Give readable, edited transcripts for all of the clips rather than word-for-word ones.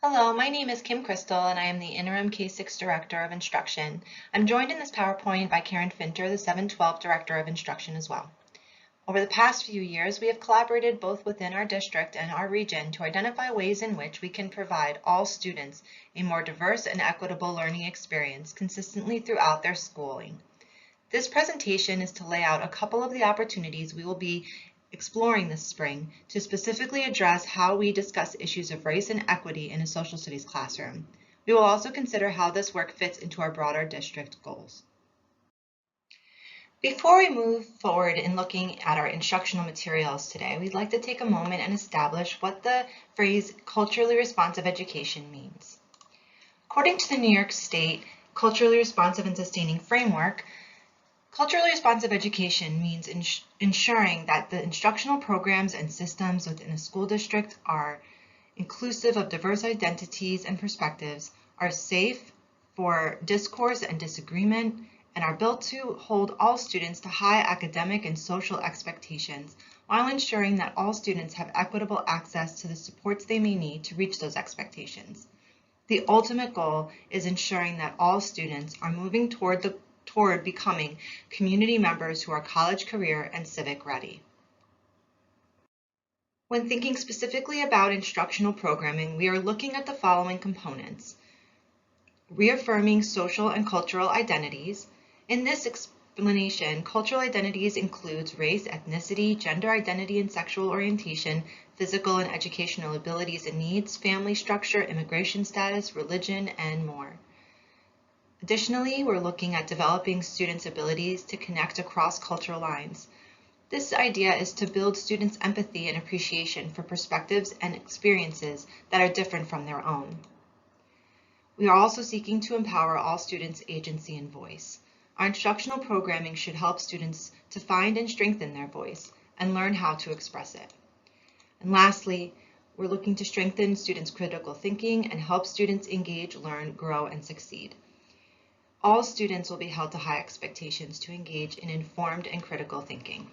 Hello, my name is Kim Crystal and I am the Interim K-6 Director of Instruction. I'm joined in this PowerPoint by Karen Finter, the 712 Director of Instruction as well. Over the past few years, we have collaborated both within our district and our region to identify ways in which we can provide all students a more diverse and equitable learning experience consistently throughout their schooling. This presentation is to lay out a couple of the opportunities we will be exploring this spring to specifically address how we discuss issues of race and equity in a social studies classroom. We will also consider how this work fits into our broader district goals. Before we move forward in looking at our instructional materials today, we'd like to take a moment and establish what the phrase culturally responsive education means. According to the New York State Culturally Responsive and Sustaining Framework, culturally responsive education means ensuring that the instructional programs and systems within a school district are inclusive of diverse identities and perspectives, are safe for discourse and disagreement, and are built to hold all students to high academic and social expectations, while ensuring that all students have equitable access to the supports they may need to reach those expectations. The ultimate goal is ensuring that all students are moving toward becoming community members who are college, career, and civic ready. When thinking specifically about instructional programming, we are looking at the following components: reaffirming social and cultural identities. In this explanation, cultural identities includes race, ethnicity, gender identity and sexual orientation, physical and educational abilities and needs, family structure, immigration status, religion, and more. Additionally, we're looking at developing students' abilities to connect across cultural lines. This idea is to build students' empathy and appreciation for perspectives and experiences that are different from their own. We are also seeking to empower all students' agency and voice. Our instructional programming should help students to find and strengthen their voice and learn how to express it. And lastly, we're looking to strengthen students' critical thinking and help students engage, learn, grow, and succeed. All students will be held to high expectations to engage in informed and critical thinking.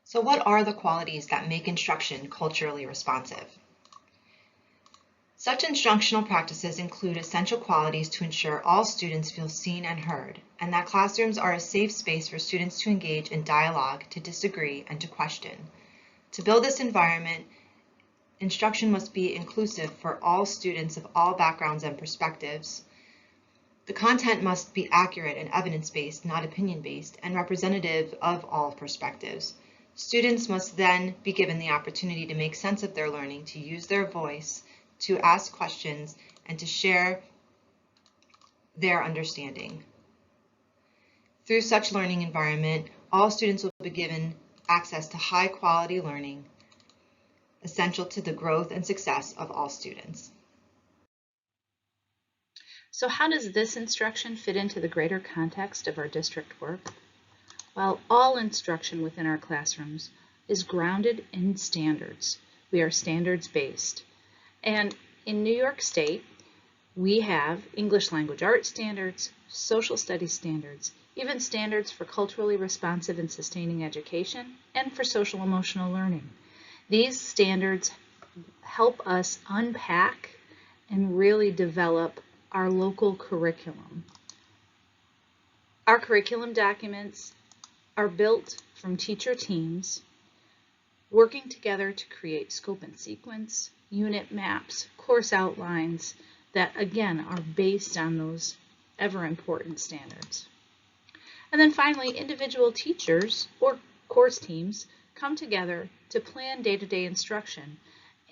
So what are the qualities that make instruction culturally responsive? Such instructional practices include essential qualities to ensure all students feel seen and heard, and that classrooms are a safe space for students to engage in dialogue, to disagree, and to question. To build this environment, instruction must be inclusive for all students of all backgrounds and perspectives. The content must be accurate and evidence-based, not opinion-based, and representative of all perspectives. Students must then be given the opportunity to make sense of their learning, to use their voice, to ask questions, and to share their understanding. Through such learning environment, all students will be given access to high-quality learning, essential to the growth and success of all students. So how does this instruction fit into the greater context of our district work? Well, all instruction within our classrooms is grounded in standards. We are standards-based. And in New York State, we have English language arts standards, social studies standards, even standards for culturally responsive and sustaining education, and for social emotional learning. These standards help us unpack and really develop our local curriculum. Our curriculum documents are built from teacher teams working together to create scope and sequence, unit maps, course outlines that again are based on those ever important standards. And then finally, individual teachers or course teams come together to plan day-to-day instruction.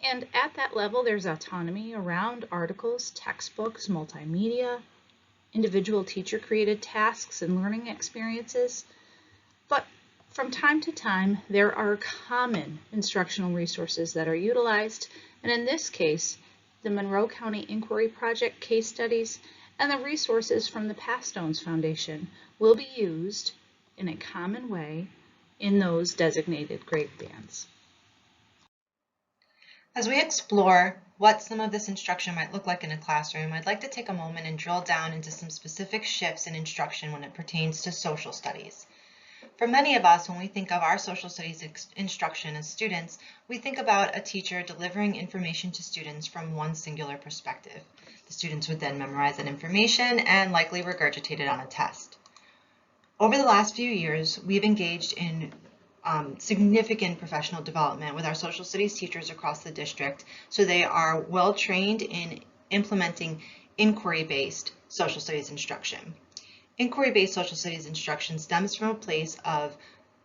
And at that level, there's autonomy around articles, textbooks, multimedia, individual teacher-created tasks and learning experiences. But from time to time, there are common instructional resources that are utilized. And in this case, the Monroe County Inquiry Project case studies and the resources from the Pastones Foundation will be used in a common way in those designated grade bands. As we explore what some of this instruction might look like in a classroom, I'd like to take a moment and drill down into some specific shifts in instruction when it pertains to social studies. For many of us, when we think of our social studies instruction as students, we think about a teacher delivering information to students from one singular perspective. The students would then memorize that information and likely regurgitate it on a test. Over the last few years, we've engaged in significant professional development with our social studies teachers across the district, so they are well trained in implementing inquiry-based social studies instruction. Inquiry-based social studies instruction stems from a place of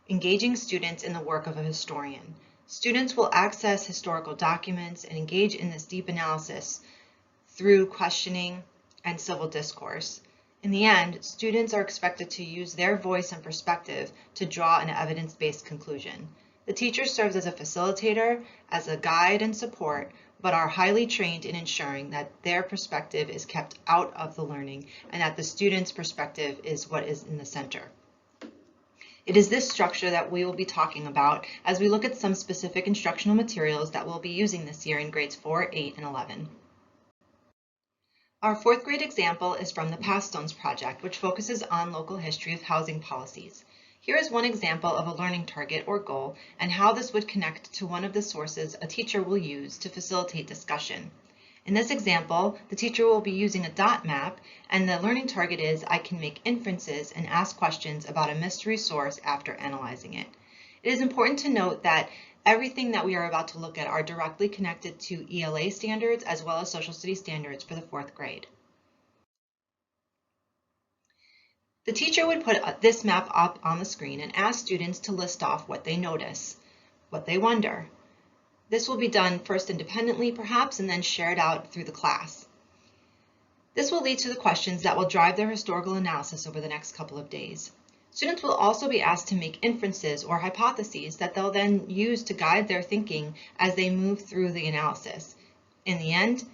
engaging students in the work of a historian. Students will access historical documents and engage in this deep analysis through questioning and civil discourse. In the end, students are expected to use their voice and perspective to draw an evidence-based conclusion. The teacher serves as a facilitator, as a guide and support, but are highly trained in ensuring that their perspective is kept out of the learning and that the student's perspective is what is in the center. It is this structure that we will be talking about as we look at some specific instructional materials that we'll be using this year in grades 4, 8, and 11. Our fourth grade example is from the Past Stones project, which focuses on local history of housing policies. Here is one example of a learning target or goal and how this would connect to one of the sources a teacher will use to facilitate discussion. In this example, the teacher will be using a dot map, and the learning target is I can make inferences and ask questions about a mystery source after analyzing it. It is important to note that everything that we are about to look at are directly connected to ELA standards as well as social studies standards for the fourth grade. The teacher would put this map up on the screen and ask students to list off what they notice, what they wonder. This will be done first independently, perhaps, and then shared out through the class. This will lead to the questions that will drive their historical analysis over the next couple of days. Students will also be asked to make inferences or hypotheses that they'll then use to guide their thinking as they move through the analysis. In the end,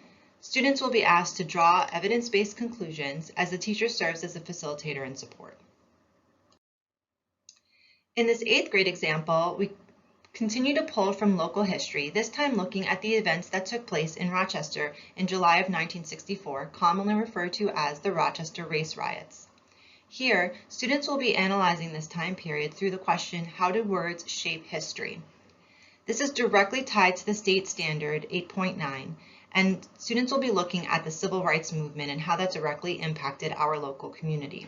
students will be asked to draw evidence-based conclusions as the teacher serves as a facilitator and support. In this 8th grade example, we continue to pull from local history, this time looking at the events that took place in Rochester in July of 1964, commonly referred to as the Rochester Race Riots. Here, students will be analyzing this time period through the question, how do words shape history? This is directly tied to the state standard 8.9, and students will be looking at the civil rights movement and how that directly impacted our local community.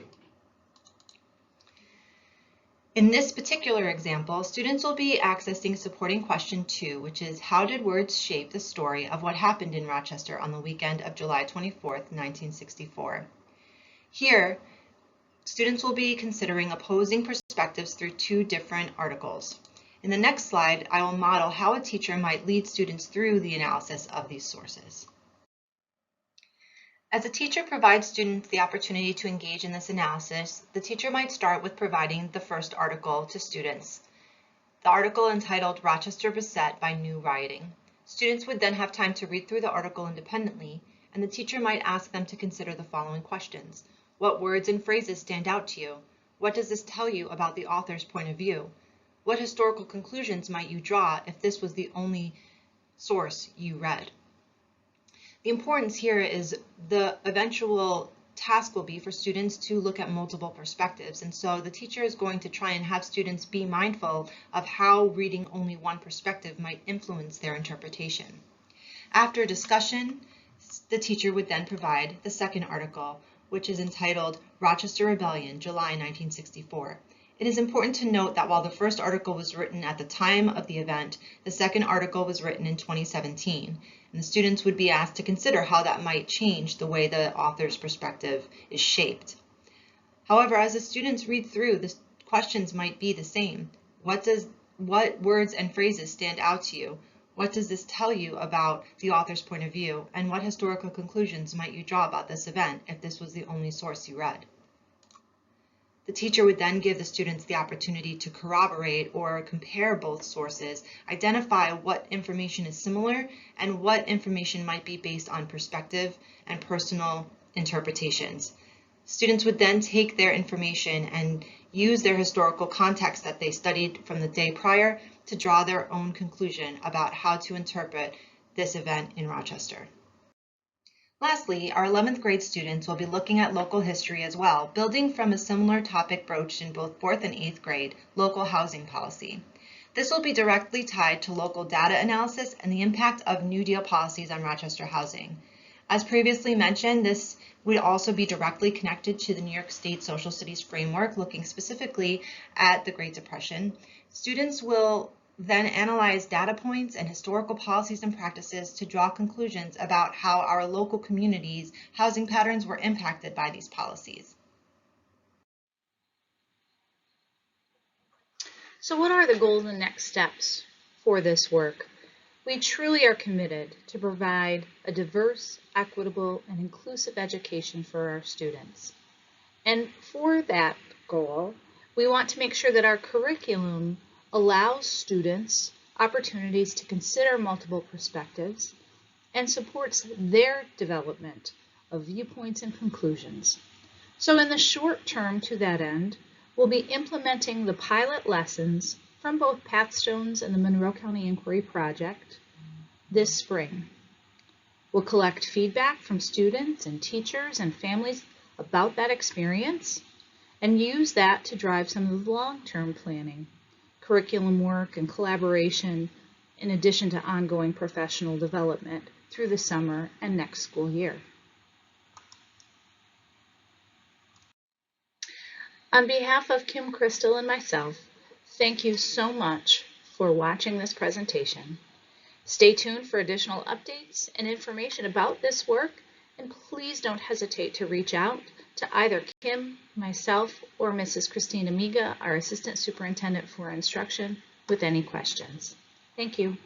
In this particular example, students will be accessing supporting question 2, which is how did words shape the story of what happened in Rochester on the weekend of July 24th, 1964? Here, students will be considering opposing perspectives through 2 different articles. In the next slide, I will model how a teacher might lead students through the analysis of these sources. As a teacher provides students the opportunity to engage in this analysis, the teacher might start with providing the first article to students. The article entitled Rochester Beset by New Rioting. Students would then have time to read through the article independently, and the teacher might ask them to consider the following questions. What words and phrases stand out to you? What does this tell you about the author's point of view? What historical conclusions might you draw if this was the only source you read? The importance here is the eventual task will be for students to look at multiple perspectives, and so the teacher is going to try and have students be mindful of how reading only one perspective might influence their interpretation. After discussion, the teacher would then provide the second article, which is entitled Rochester Rebellion, July 1964. It is important to note that while the first article was written at the time of the event, the second article was written in 2017, and the students would be asked to consider how that might change the way the author's perspective is shaped. However, as the students read through, the questions might be the same. What words and phrases stand out to you? What does this tell you about the author's point of view? And what historical conclusions might you draw about this event if this was the only source you read? The teacher would then give the students the opportunity to corroborate or compare both sources, identify what information is similar and what information might be based on perspective and personal interpretations. Students would then take their information and use their historical context that they studied from the day prior to draw their own conclusion about how to interpret this event in Rochester. Lastly, our 11th grade students will be looking at local history as well, building from a similar topic broached in both 4th and 8th grade, local housing policy. This will be directly tied to local data analysis and the impact of New Deal policies on Rochester housing. As previously mentioned, this would also be directly connected to the New York State Social Studies framework, looking specifically at the Great Depression. Students will then analyze data points and historical policies and practices to draw conclusions about how our local communities' housing patterns were impacted by these policies. So what are the goals and next steps for this work? We truly are committed to provide a diverse, equitable, and inclusive education for our students. And for that goal, we want to make sure that our curriculum allows students opportunities to consider multiple perspectives and supports their development of viewpoints and conclusions. So in the short term, to that end, we'll be implementing the pilot lessons from both Pathstones and the Monroe County Inquiry Project this spring. We'll collect feedback from students and teachers and families about that experience and use that to drive some of the long-term planning, curriculum work, and collaboration, in addition to ongoing professional development through the summer and next school year. On behalf of Kim Crystal and myself, thank you so much for watching this presentation. Stay tuned for additional updates and information about this work, and please don't hesitate to reach out to either Kim, myself, or Mrs. Christina Miga, our Assistant Superintendent for Instruction, with any questions. Thank you.